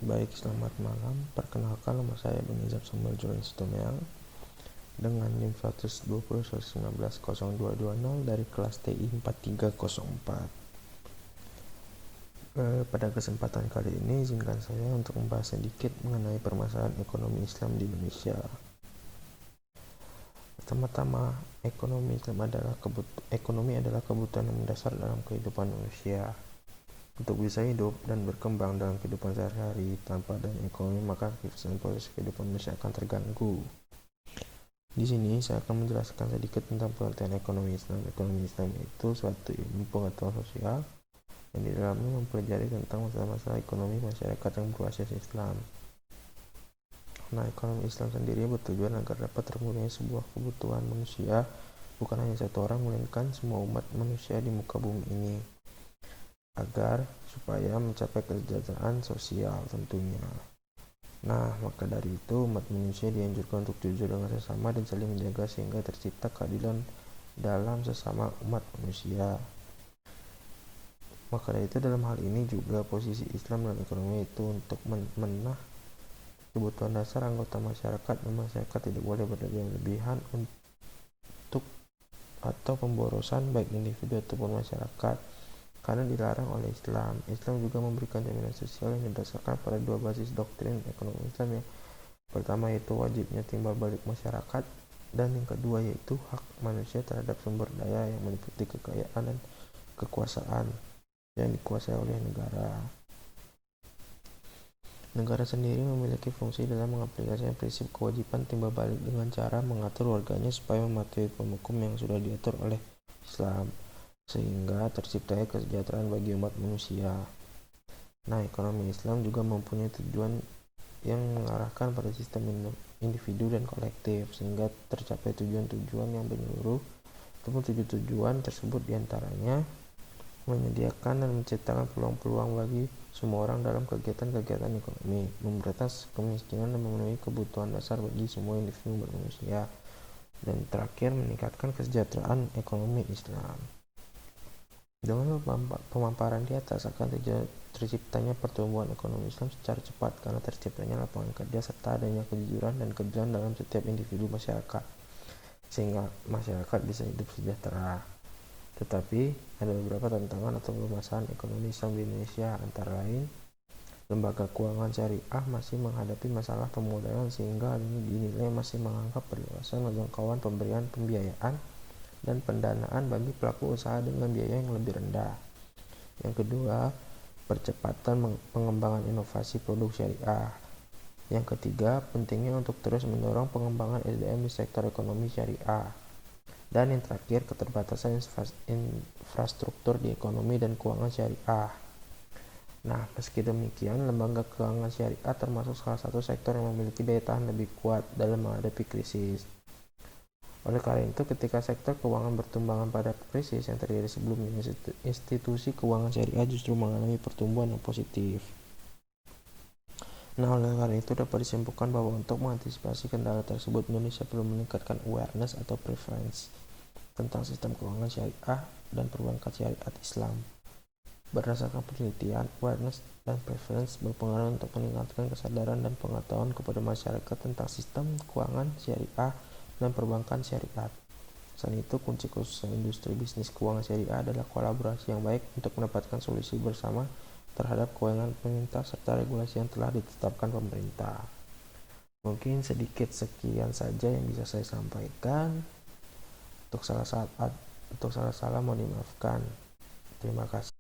Baik, selamat malam. Perkenalkan, nama saya Bung Izab Samuel Joel Sitomel dengan NIM 120/19/0220 dari kelas TI 4304. Pada kesempatan kali ini, izinkan saya untuk membahas sedikit mengenai permasalahan ekonomi Islam di Indonesia. Pertama-tama, ekonomi adalah kebutuhan yang mendasar dalam kehidupan manusia. Untuk bisa hidup dan berkembang dalam kehidupan sehari-hari tanpa adanya ekonomi, maka keberlangsungan proses kehidupan manusia akan terganggu. Di sini saya akan menjelaskan sedikit tentang pengertian ekonomi Islam. Ekonomi Islam itu suatu ilmu pengetahuan sosial yang di dalamnya mempelajari tentang masalah-masalah ekonomi masyarakat yang berbasis Islam. Nah, ekonomi Islam sendiri bertujuan agar dapat terpenuhi sebuah kebutuhan manusia, bukan hanya satu orang, melainkan semua umat manusia di muka bumi ini, agar supaya mencapai kesejahteraan sosial tentunya. Nah, maka dari itu umat manusia dianjurkan untuk jujur dengan sesama dan saling menjaga sehingga tercipta keadilan dalam sesama umat manusia. Maka dari itu dalam hal ini juga posisi Islam dalam ekonomi itu untuk memenuhi kebutuhan dasar anggota masyarakat, dan masyarakat tidak boleh berlebihan untuk atau pemborosan baik individu ataupun masyarakat, karena dilarang oleh Islam. Islam juga memberikan jaminan sosial yang didasarkan pada dua basis doktrin ekonomi Islam. Yang pertama yaitu wajibnya timbal balik masyarakat, dan yang kedua yaitu hak manusia terhadap sumber daya yang meliputi kekayaan dan kekuasaan yang dikuasai oleh negara. Negara sendiri memiliki fungsi dalam mengaplikasikan prinsip kewajiban timbal balik dengan cara mengatur warganya supaya mematuhi hukum yang sudah diatur oleh Islam, sehingga terciptanya kesejahteraan bagi umat manusia. Nah, ekonomi Islam juga mempunyai tujuan yang mengarahkan pada sistem individu dan kolektif, sehingga tercapai tujuan-tujuan yang menyeluruh. Tujuan tersebut diantaranya menyediakan dan menciptakan peluang-peluang bagi semua orang dalam kegiatan-kegiatan ekonomi, memberantas kemiskinan dan memenuhi kebutuhan dasar bagi semua individu manusia, dan terakhir meningkatkan kesejahteraan ekonomi Islam. Dengan pemaparan di atas akan terciptanya pertumbuhan ekonomi Islam secara cepat karena terciptanya lapangan kerja serta adanya kejujuran dan keadilan dalam setiap individu masyarakat, sehingga masyarakat bisa hidup sejahtera. Tetapi ada beberapa tantangan atau permasalahan ekonomi Islam di Indonesia, antara lain lembaga keuangan syariah masih menghadapi masalah pemodalan sehingga hal ini dinilai masih menganggap perluasan jangkauan pemberian pembiayaan dan pendanaan bagi pelaku usaha dengan biaya yang lebih rendah. Yang kedua, percepatan pengembangan inovasi produk syariah. Yang ketiga, pentingnya untuk terus mendorong pengembangan SDM di sektor ekonomi syariah. Dan yang terakhir, keterbatasan infrastruktur di ekonomi dan keuangan syariah. Nah, meski demikian, lembaga keuangan syariah termasuk salah satu sektor yang memiliki daya tahan lebih kuat dalam menghadapi krisis. Oleh karena itu, ketika sektor keuangan bertumbangan pada krisis yang terjadi sebelumnya, institusi keuangan syariah justru mengalami pertumbuhan yang positif. Nah, oleh karena itu dapat disimpulkan bahwa untuk mengantisipasi kendala tersebut, Indonesia perlu meningkatkan awareness atau preference tentang sistem keuangan syariah dan perbankan syariat Islam. Berdasarkan penelitian, awareness dan preference berpengaruh untuk meningkatkan kesadaran dan pengetahuan kepada masyarakat tentang sistem keuangan syariah dan perbankan syariat. Selain itu, kunci khusus industri bisnis keuangan syariah adalah kolaborasi yang baik untuk mendapatkan solusi bersama terhadap kewenangan pemerintah serta regulasi yang telah ditetapkan pemerintah. Mungkin sedikit sekian saja yang bisa saya sampaikan. Untuk salah-salah mohon dimaafkan. Terima kasih.